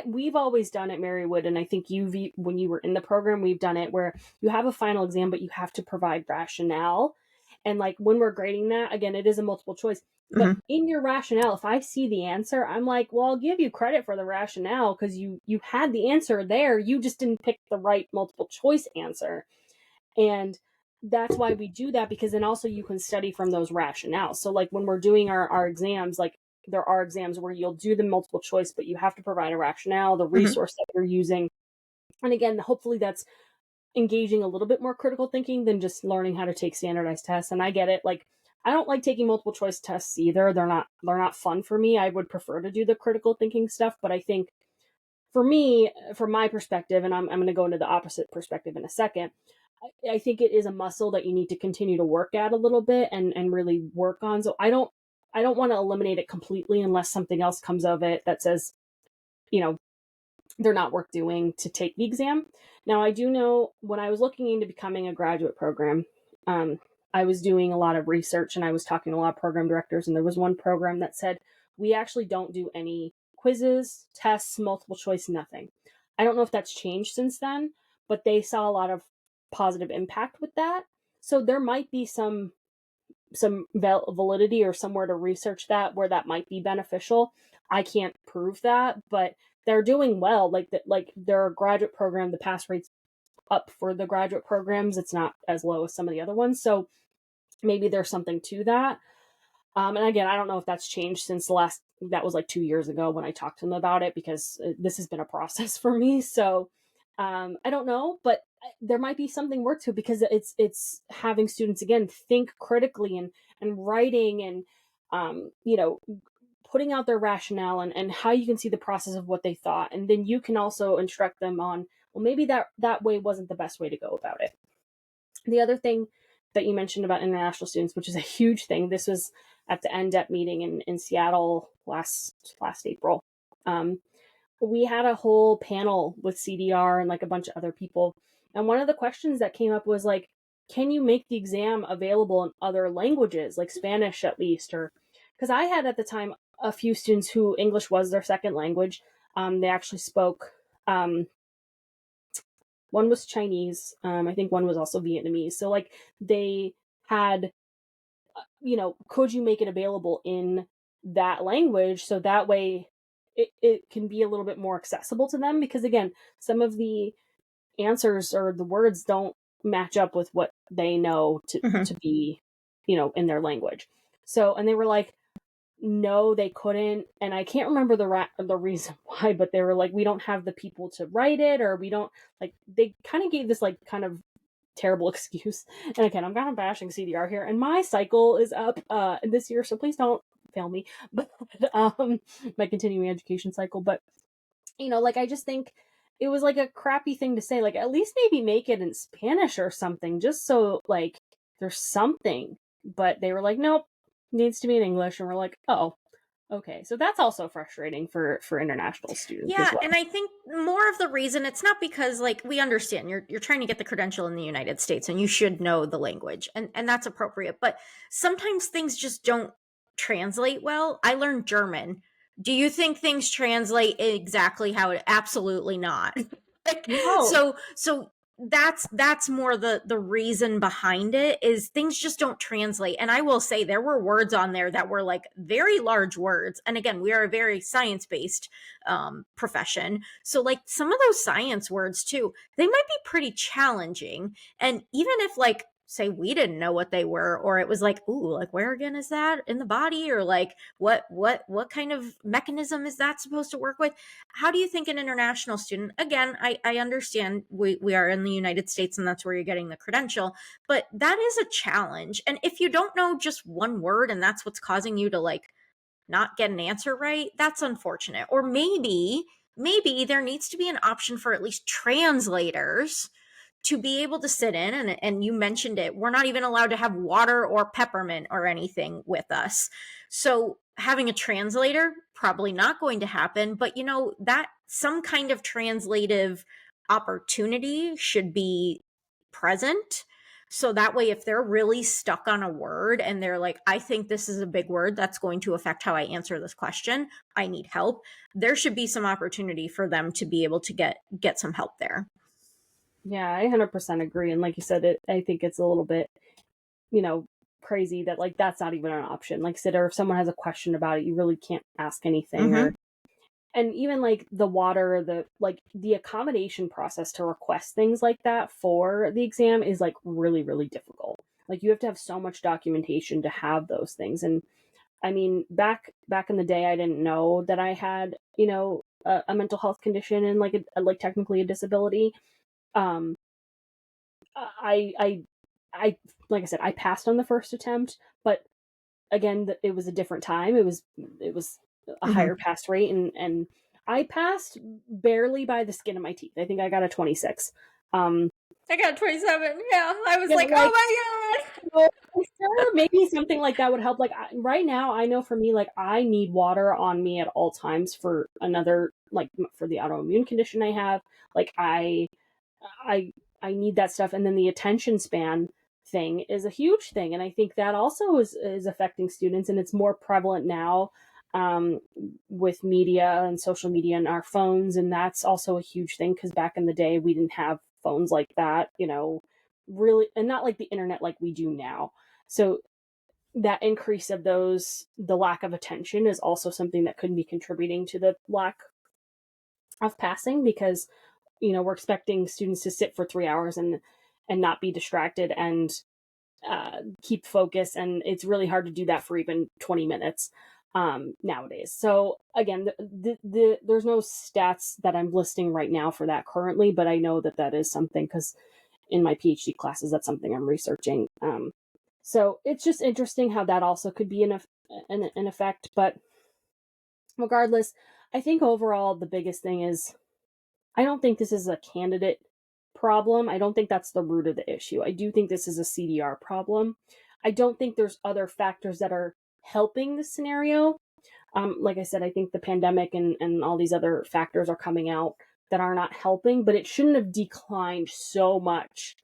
we've always done at Marywood, and I think when you were in the program, we've done it where you have a final exam, but you have to provide rationale. And like when we're grading that, again, it is a multiple choice. But in your rationale, if I see the answer, I'm like, well, I'll give you credit for the rationale because you had the answer there. You just didn't pick the right multiple choice answer. And that's why we do that, because then also you can study from those rationales. So like when we're doing our exams, like there are exams where you'll do the multiple choice, but you have to provide a rationale, the resource that you're using. And again, hopefully that's engaging a little bit more critical thinking than just learning how to take standardized tests. And I get it. Like I don't like taking multiple choice tests either. They're not fun for me. I would prefer to do the critical thinking stuff, but I think for me, from my perspective, and I'm going to go into the opposite perspective in a second, I think it is a muscle that you need to continue to work at a little bit and really work on. So I don't want to eliminate it completely unless something else comes of it that says, you know, they're not worth doing to take the exam. Now, I do know when I was looking into becoming a graduate program, I was doing a lot of research and I was talking to a lot of program directors, and there was one program that said, we actually don't do any quizzes, tests, multiple choice, nothing. I don't know if that's changed since then, but they saw a lot of positive impact with that. So there might be some validity or somewhere to research that where that might be beneficial. I can't prove that, but they're doing well. Like their graduate program, the pass rate's up for the graduate programs. It's not as low as some of the other ones. So maybe there's something to that. And again, I don't know if that's changed since that was like 2 years ago when I talked to them about it, because this has been a process for me. So I don't know, but there might be something worth to it, because it's having students again think critically and writing and putting out their rationale and how you can see the process of what they thought, and then you can also instruct them on, well, maybe that way wasn't the best way to go about it. The other thing that you mentioned about international students, which is a huge thing, this was at the NDEP meeting in Seattle last April. We had a whole panel with CDR and like a bunch of other people. And one of the questions that came up was like, can you make the exam available in other languages, like Spanish at least? Or because I had at the time a few students who English was their second language. They actually spoke, one was Chinese. I think one was also Vietnamese. So like they had, could you make it available in that language? So that way it can be a little bit more accessible to them, because again, some of the answers or the words don't match up with what they know to be, in their language. So, and they were like, no, they couldn't. And I can't remember the reason why, but they were like, we don't have the people to write it, or we don't, like, they kind of gave this like kind of terrible excuse. And again, I'm kind of bashing CDR here, and my cycle is up this year, so please don't fail me. But my continuing education cycle. But like I just think it was like a crappy thing to say. Like at least maybe make it in Spanish or something, just so like there's something. But they were like, nope, needs to be in English, and we're like, oh, okay. So that's also frustrating for international students as Yeah, well. and I think more of the reason, it's not because like we understand you're trying to get the credential in the United States and you should know the language, and that's appropriate, but sometimes things just don't translate well. I learned German. Do you think things translate exactly how it? Absolutely not. Like, No. so that's more the reason behind it, is things just don't translate. And I will say there were words on there that were like very large words, and again, we are a very science-based profession, so like some of those science words too, they might be pretty challenging. And even if like say we didn't know what they were, or it was like, ooh, like where again is that in the body, or like what kind of mechanism is that supposed to work with? How do you think an international student, again, I understand we are in the United States and that's where you're getting the credential, but that is a challenge. And if you don't know just one word and that's what's causing you to like not get an answer right, that's unfortunate. Or maybe there needs to be an option for at least translators to be able to sit in, and you mentioned it, we're not even allowed to have water or peppermint or anything with us. So having a translator, probably not going to happen, but that some kind of translative opportunity should be present. So that way, if they're really stuck on a word and they're like, I think this is a big word that's going to affect how I answer this question, I need help, there should be some opportunity for them to be able to get some help there. Yeah, I 100% agree. And like you said, I think it's a little bit, crazy that like that's not even an option. Like I said, or if someone has a question about it, you really can't ask anything. Mm-hmm. Or and even like the water, the accommodation process to request things like that for the exam is like really, really difficult. Like you have to have so much documentation to have those things. And I mean, back in the day, I didn't know that I had, a mental health condition and like technically a disability. Um, I like I said, I passed on the first attempt, but again, it was a different time. It was a Mm-hmm. higher pass rate, and I passed barely by the skin of my teeth. I think I got a 26. I got 27. Yeah, I was Yeah, like, oh like my god. so sure, maybe something like that would help. Like right now, I know for me, like I need water on me at all times for another like for the autoimmune condition I have. Like I I need that stuff, and then the attention span thing is a huge thing, and I think that also is affecting students, and it's more prevalent now um, with media and social media and our phones, and that's also a huge thing because back in the day we didn't have phones like that, really, and not like the internet like we do now. So that increase of the lack of attention is also something that could be contributing to the lack of passing because we're expecting students to sit for 3 hours and not be distracted and keep focus, and it's really hard to do that for even 20 minutes nowadays. So again, there's no stats that I'm listing right now for that currently, but I know that is something because in my PhD classes that's something I'm researching. So it's just interesting how that also could be an effect, but regardless, I think overall the biggest thing is I don't think this is a candidate problem. I don't think that's the root of the issue. I do think this is a CDR problem. I don't think there's other factors that are helping the scenario. Like I said, I think the pandemic and all these other factors are coming out that are not helping, but it shouldn't have declined so much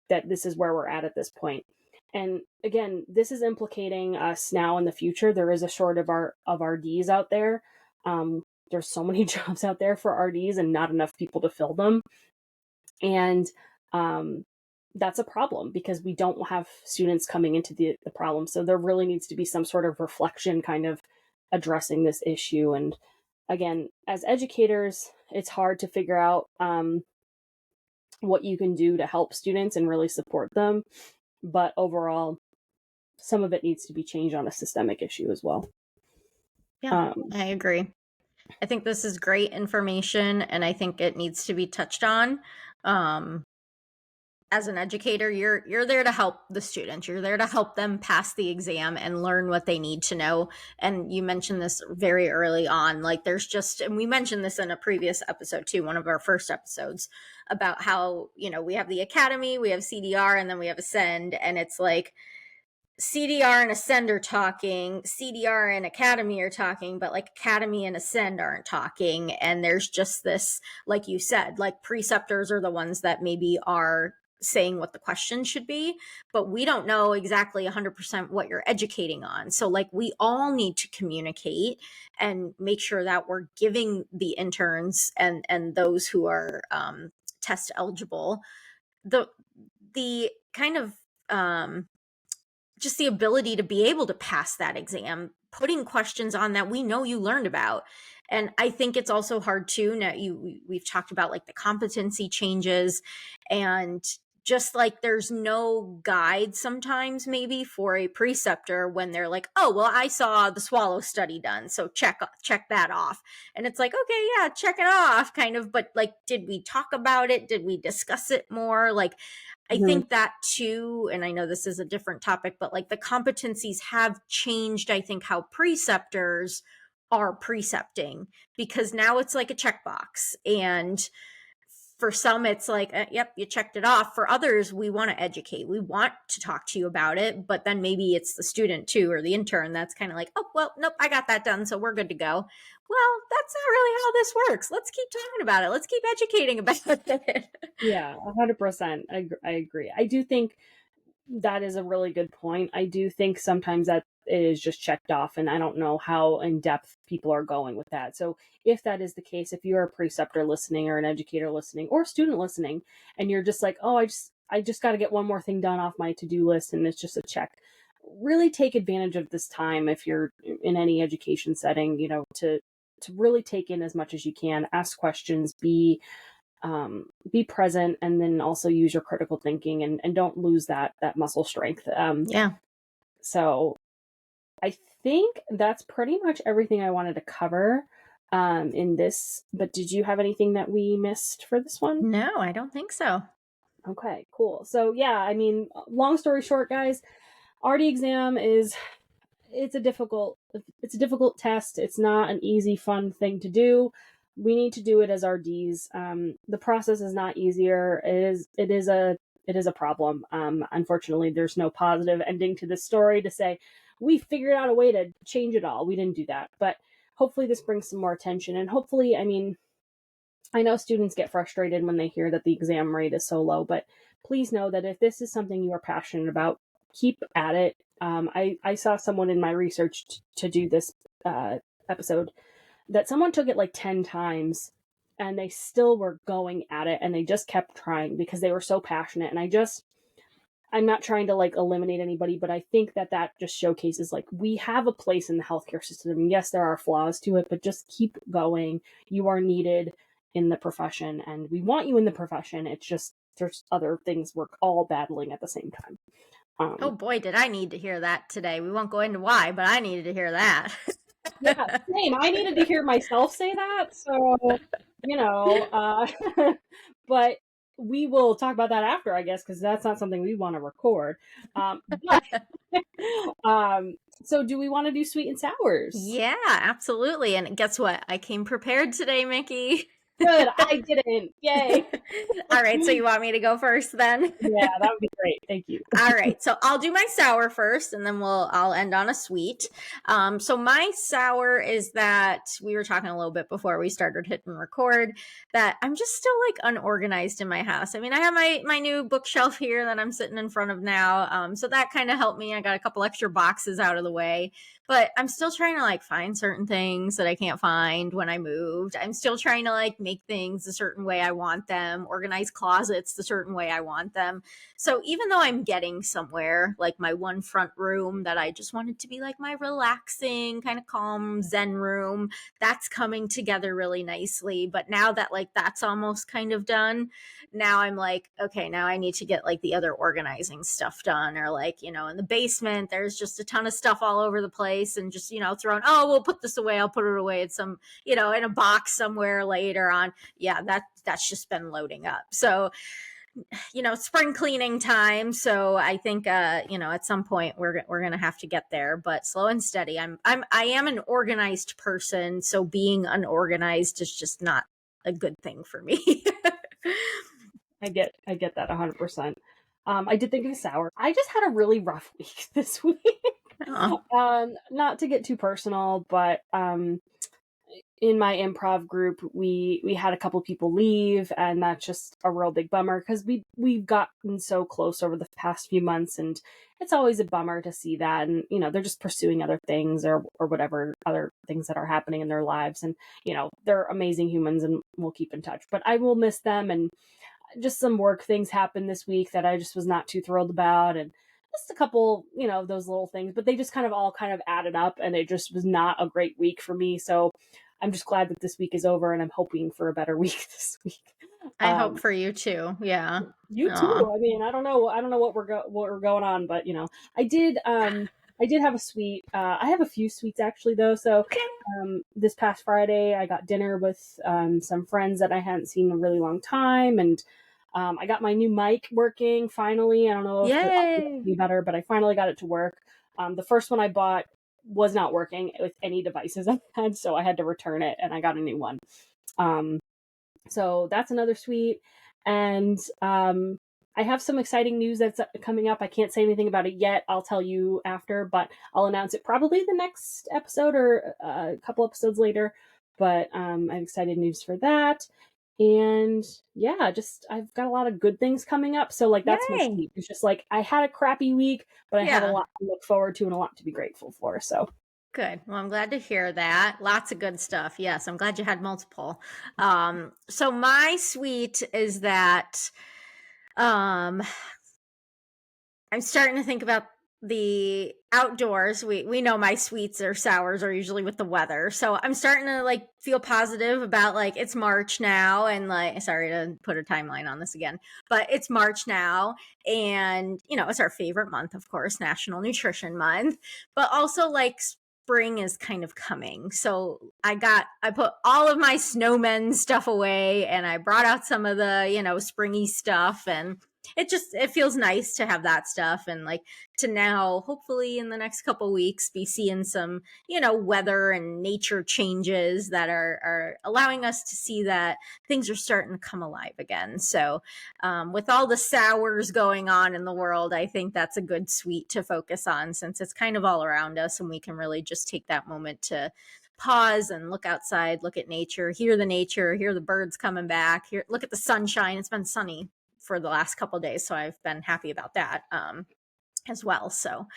that this is where we're at this point. And again, this is implicating us now in the future. There is a shortage of RDs out there. There's so many jobs out there for RDs and not enough people to fill them. And that's a problem because we don't have students coming into the problem. So there really needs to be some sort of reflection kind of addressing this issue. And again, as educators, it's hard to figure out what you can do to help students and really support them. But overall, some of it needs to be changed on a systemic issue as well. Yeah, I agree. I think this is great information, and I think it needs to be touched on. As an educator, you're there to help the students. You're there to help them pass the exam and learn what they need to know. And you mentioned this very early on. Like there's just, and we mentioned this in a previous episode too, one of our first episodes, about how, we have the academy, we have CDR, and then we have Ascend. And it's like CDR and Ascend are talking, CDR and Academy are talking, but like Academy and Ascend aren't talking. And there's just this, like you said, like preceptors are the ones that maybe are saying what the question should be, but we don't know exactly 100% what you're educating on. So like we all need to communicate and make sure that we're giving the interns and those who are test eligible the kind of just the ability to be able to pass that exam, putting questions on that we know you learned about. And I think it's also hard too. Now we've talked about like the competency changes, and just like there's no guide sometimes maybe for a preceptor when they're like, oh, well, I saw the swallow study done, so check that off. And it's like, okay, yeah, check it off kind of, but like, did we talk about it? Did we discuss it more? Like, I think that too, and I know this is a different topic, but like the competencies have changed, I think, how preceptors are precepting, because now it's like a checkbox. And for some, it's like, yep, you checked it off. For others, we want to educate. We want to talk to you about it. But then maybe it's the student too, or the intern that's kind of like, oh, well, nope, I got that done. So we're good to go. Well, that's not really how this works. Let's keep talking about it. Let's keep educating about it. Yeah, 100%. I agree. I do think that is a really good point. I do think sometimes that it is just checked off, and I don't know how in depth people are going with that. So, if that is the case, if you're a preceptor listening, or an educator listening, or a student listening, and you're just like, oh, I just got to get one more thing done off my to do list, and it's just a check. Really take advantage of this time if you're in any education setting. To really take in as much as you can, ask questions, be present, and then also use your critical thinking, and don't lose that muscle strength. Yeah. So I think that's pretty much everything I wanted to cover in this. But did you have anything that we missed for this one? No, I don't think so. Okay, cool. So yeah, I mean, long story short, guys, RD exam it's a difficult test. It's not an easy, fun thing to do. We need to do it as RDs. The process is not easier. It is a problem. Unfortunately, there's no positive ending to this story to say we figured out a way to change it all. We didn't do that, but hopefully this brings some more attention. And hopefully, I mean, I know students get frustrated when they hear that the exam rate is so low, but please know that if this is something you are passionate about, keep at it. I saw someone in my research to do this episode that someone took it like 10 times and they still were going at it, and they just kept trying because they were so passionate. And I'm not trying to like eliminate anybody, but I think that just showcases like we have a place in the healthcare system. Yes, there are flaws to it, but just keep going. You are needed in the profession, and we want you in the profession. It's just there's other things we're all battling at the same time. Oh boy, did I need to hear that today. We won't go into why, but I needed to hear that. Yeah, same. I needed to hear myself say that. So, but we will talk about that after, I guess, because that's not something we want to record. But so do we want to do sweet and sours? Yeah, absolutely. And guess what? I came prepared today, Micki. Good. I didn't. Yay. All right. So you want me to go first then? Yeah, that would be great. Thank you. All right. So I'll do my sour first, and then I'll end on a sweet. So my sour is that we were talking a little bit before we started hitting record that I'm just still like unorganized in my house. I mean, I have my new bookshelf here that I'm sitting in front of now. So that kind of helped me. I got a couple extra boxes out of the way. But I'm still trying to like find certain things that I can't find when I moved. I'm still trying to like make things a certain way I want them, organize closets the certain way I want them. So even though I'm getting somewhere, like my one front room that I just wanted to be like my relaxing, kind of calm Zen room, that's coming together really nicely. But now that like that's almost kind of done, now I'm like, okay, now I need to get like the other organizing stuff done. Or like, in the basement, there's just a ton of stuff all over the place, and just, thrown, oh, we'll put this away. I'll put it away at some, in a box somewhere later on. Yeah, that's just been loading up. So, spring cleaning time. So I think, at some point we're going to have to get there, but slow and steady. I am an organized person. So being unorganized is just not a good thing for me. I get that 100%. I did think of a sour. I just had a really rough week this week. Not to get too personal, but in my improv group, we had a couple people leave, and that's just a real big bummer because we've gotten so close over the past few months, and it's always a bummer to see that. And they're just pursuing other things or whatever other things that are happening in their lives, and they're amazing humans, and we'll keep in touch. But I will miss them, and just some work things happened this week that I just was not too thrilled about, and just a couple, those little things, but they just kind of added up, and it just was not a great week for me. So I'm just glad that this week is over, and I'm hoping for a better week this week. I hope for you too. Yeah. You too. I mean, I don't know what we're going on, but I did have a sweet. I have a few sweets actually though. So this past Friday I got dinner with some friends that I hadn't seen in a really long time, and I got my new mic working finally. I don't know if it'll be better, but I finally got it to work. The first one I bought was not working with any devices I had, so I had to return it, and I got a new one. So that's another sweet. And I have some exciting news that's coming up. I can't say anything about it yet. I'll tell you after, but I'll announce it probably the next episode or a couple episodes later. But I have excited news for that. And yeah, just I've got a lot of good things coming up. So like that's my Yay. sleep. It's just like I had a crappy week, but I have a Yeah. lot to look forward to and a lot to be grateful for. So Good. Well, I'm glad to hear that. Lots of good stuff. Yes, I'm glad you had multiple. So my sweet is that I'm starting to think about the outdoors. We know my sweets or sours are usually with the weather. So I'm starting to like feel positive about like it's March now, and like sorry to put a timeline on this again, but it's March now, and you know, it's our favorite month, of course, National Nutrition Month, but also like spring is kind of coming. So I put all of my snowmen stuff away, and I brought out some of the, you know, springy stuff, and it feels nice to have that stuff, and like to now hopefully in the next couple weeks be seeing some, you know, weather and nature changes that are allowing us to see that things are starting to come alive again. So with all the sours going on in the world, I think that's a good sweet to focus on, since it's kind of all around us and we can really just take that moment to pause and look outside, look at nature, hear the birds coming back, look at the sunshine. It's been sunny for the last couple of days, so I've been happy about that as well. So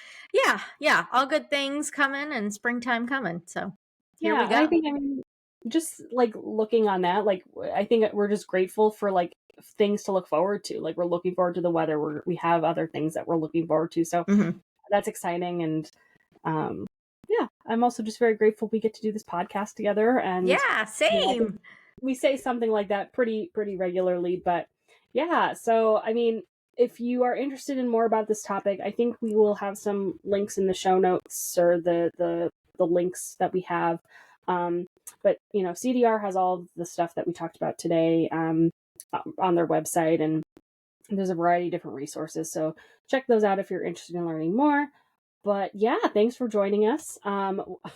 yeah, all good things coming and springtime coming. So here we yeah, go. and I think just like looking on that, like I think we're just grateful for like things to look forward to. Like we're looking forward to the weather. We have other things that we're looking forward to. So that's exciting. And yeah, I'm also just very grateful we get to do this podcast together. And Yeah, same. I think we say something like that pretty regularly. But yeah, so I mean, if you are interested in more about this topic, I think we will have some links in the show notes, or the links that we have. But you know, CDR has all of the stuff that we talked about today on their website, and there's a variety of different resources. So check those out if you're interested in learning more. But yeah, thanks for joining us.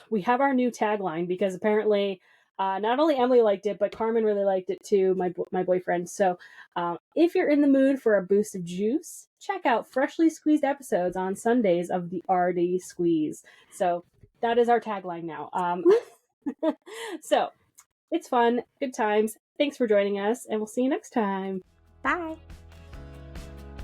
We have our new tagline because apparently not only Emily liked it, but Carmen really liked it too, my boyfriend. So if you're in the mood for a boost of juice, check out freshly squeezed episodes on Sundays of the RD Squeeze. So that is our tagline now. So it's fun, good times. Thanks for joining us, and we'll see you next time. Bye.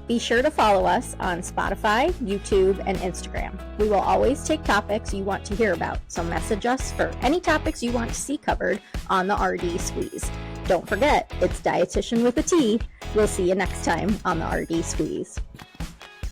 Be sure to follow us on Spotify, YouTube, and Instagram. We will always take topics you want to hear about, so message us for any topics you want to see covered on the RD Squeeze. Don't forget, it's dietitian with a T. We'll see you next time on the RD Squeeze.